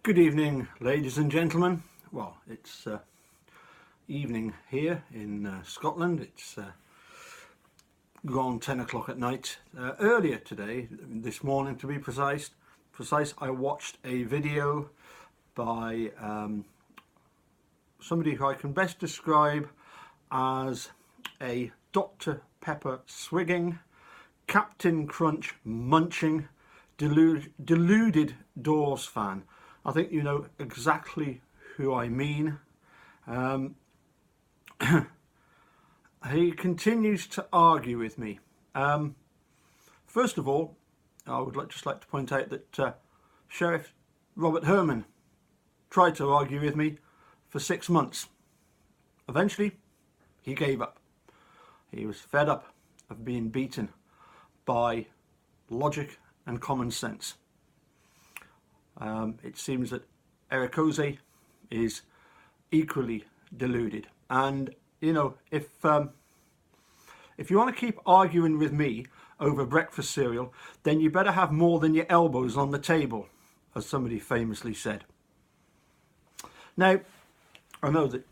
Good evening, ladies and gentlemen. Well, it's evening here in Scotland. It's gone 10 o'clock at night. Earlier today, this morning to be precise, I watched a video by somebody who I can best describe as a Dr. Pepper swigging, Captain Crunch munching, deluded Doors fan. I think you know exactly who I mean. He continues to argue with me. First of all, I would just like to point out that Sheriff Robert Herman tried to argue with me for 6 months. Eventually, he gave up. He was fed up of being beaten by logic and common sense. It seems that Erekose is equally deluded, and you know, if you want to keep arguing with me over breakfast cereal, then you better have more than your elbows on the table, as somebody famously said. Now, I know that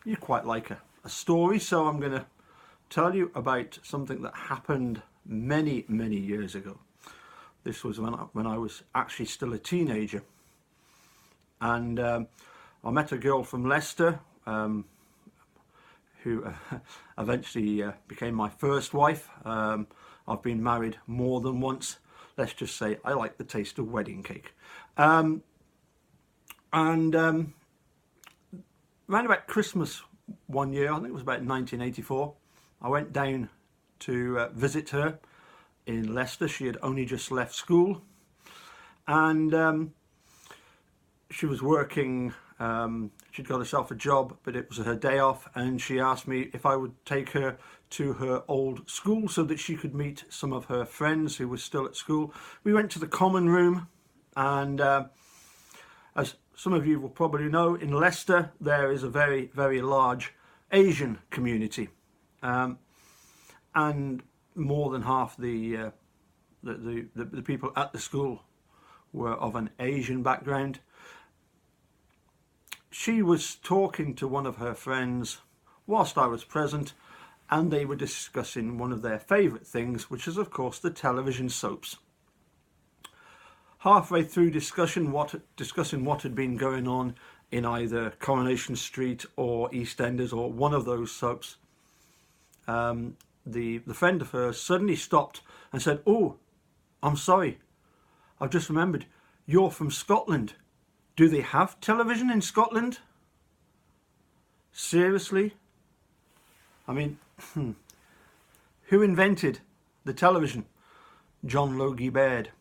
you quite like a story, so I'm going to tell you about something that happened many years ago. This was when I was actually still a teenager, and I met a girl from Leicester who eventually became my first wife. I've been married more than once. Let's just say I like the taste of wedding cake. Around about Christmas one year, I think it was about 1984, I went down to visit her in Leicester. She had only just left school, and she was working. She'd got herself a job, but it was her day off, and she asked me if I would take her to her old school so that she could meet some of her friends who were still at school. We went to the common room, and as some of you will probably know, in Leicester there is a very large Asian community, and more than half the people at the school were of an Asian background. She was talking to one of her friends whilst I was present, and they were discussing one of their favourite things, which is of course the television soaps. Halfway through discussing what had been going on in either Coronation Street or EastEnders or one of those soaps, the friend of hers suddenly stopped and said, "Oh, I'm sorry, I've just remembered, you're from Scotland. Do they have television in Scotland?" Seriously? I mean, who invented the television? John Logie Baird.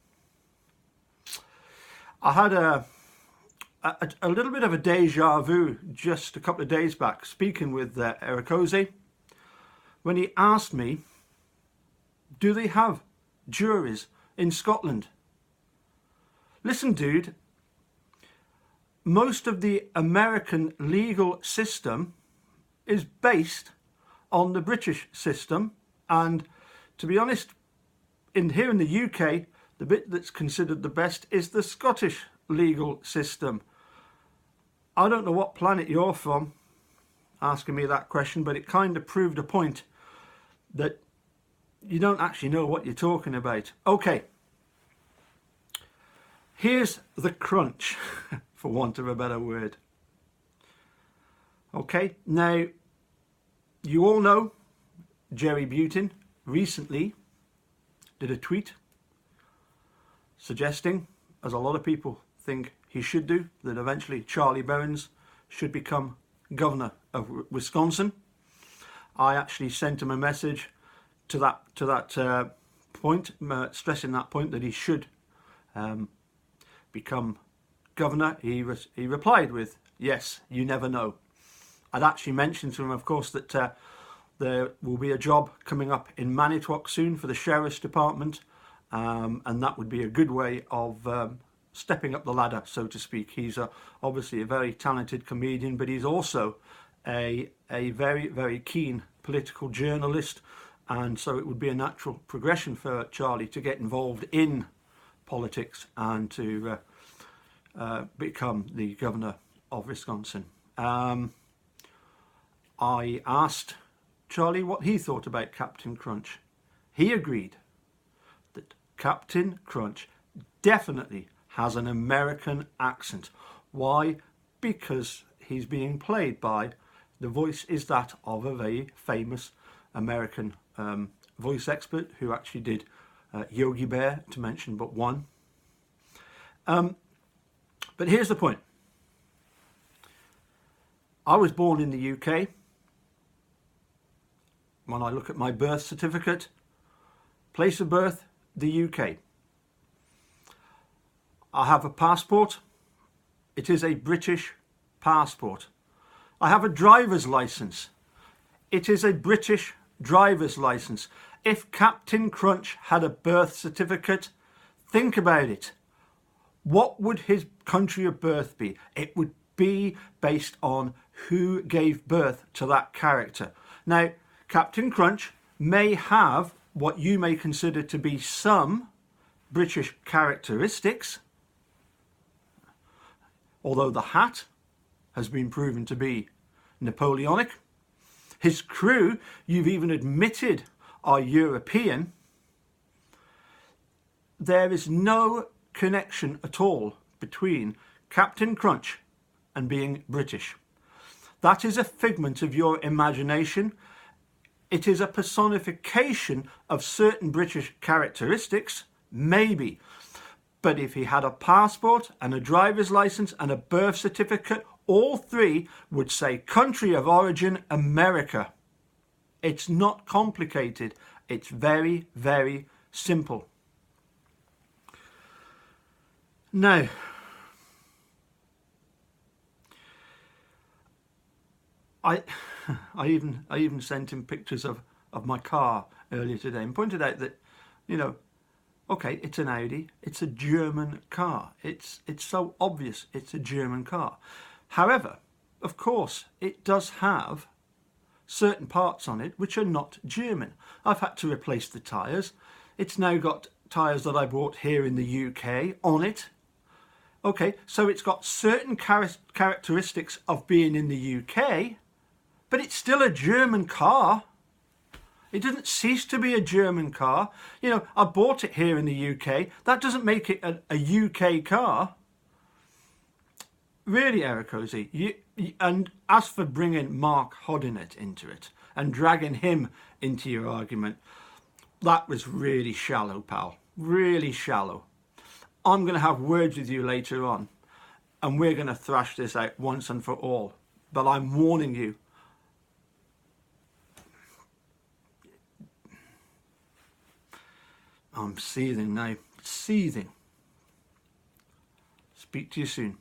I had a little bit of a deja vu just a couple of days back, speaking with Erekose, when he asked me, do they have juries in Scotland? Listen, dude, most of the American legal system is based on the British system, and to be honest, here in the UK, the bit that's considered the best is the Scottish legal system. I don't know what planet you're from, asking me that question, but it kind of proved a point that you don't actually know what you're talking about. Okay, here's the crunch, for want of a better word. Okay, now, you all know Jerry Butin recently did a tweet suggesting, as a lot of people think he should do, that eventually Charlie Berens should become governor of Wisconsin. I actually sent him a message to that point, stressing that point, that he should become governor. He replied with, "Yes, you never know." I'd actually mentioned to him, of course, that there will be a job coming up in Manitowoc soon for the Sheriff's Department, and that would be a good way of stepping up the ladder, so to speak. He's obviously a very talented comedian, but he's also a very keen political journalist, and so it would be a natural progression for Charlie to get involved in politics and to become the governor of Wisconsin. I asked Charlie what he thought about Captain Crunch. He agreed that Captain Crunch definitely has an American accent. Why? Because he's being played by, the voice is that of a very famous American voice expert who actually did Yogi Bear, to mention but one. But here's the point. I was born in the UK. When I look at my birth certificate, place of birth, the UK. I have a passport. It is a British passport. I have a driver's license. It is a British driver's license. If Captain Crunch had a birth certificate, think about it. What would his country of birth be? It would be based on who gave birth to that character. Now, Captain Crunch may have what you may consider to be some British characteristics, although the hat has been proven to be Napoleonic. His crew, you've even admitted, are European. There is no connection at all between Captain Crunch and being British. That is a figment of your imagination. It is a personification of certain British characteristics, maybe. But if he had a passport and a driver's license and a birth certificate, all three would say country of origin, America. It's not complicated. It's very, very simple. Now, I even sent him pictures of my car earlier today and pointed out that, you know, okay, it's an Audi, it's a German car. It's so obvious it's a German car. However, of course, it does have certain parts on it which are not German. I've had to replace the tyres. It's now got tyres that I bought here in the UK on it. Okay, so it's got certain characteristics of being in the UK, but it's still a German car. It doesn't cease to be a German car. You know, I bought it here in the UK. That doesn't make it a UK car. Really, Ericozy. And as for bringing Mark Hodinet into it and dragging him into your argument, that was really shallow, pal. Really shallow. I'm going to have words with you later on, and we're going to thrash this out once and for all. But I'm warning you. I'm seething now. Seething. Speak to you soon.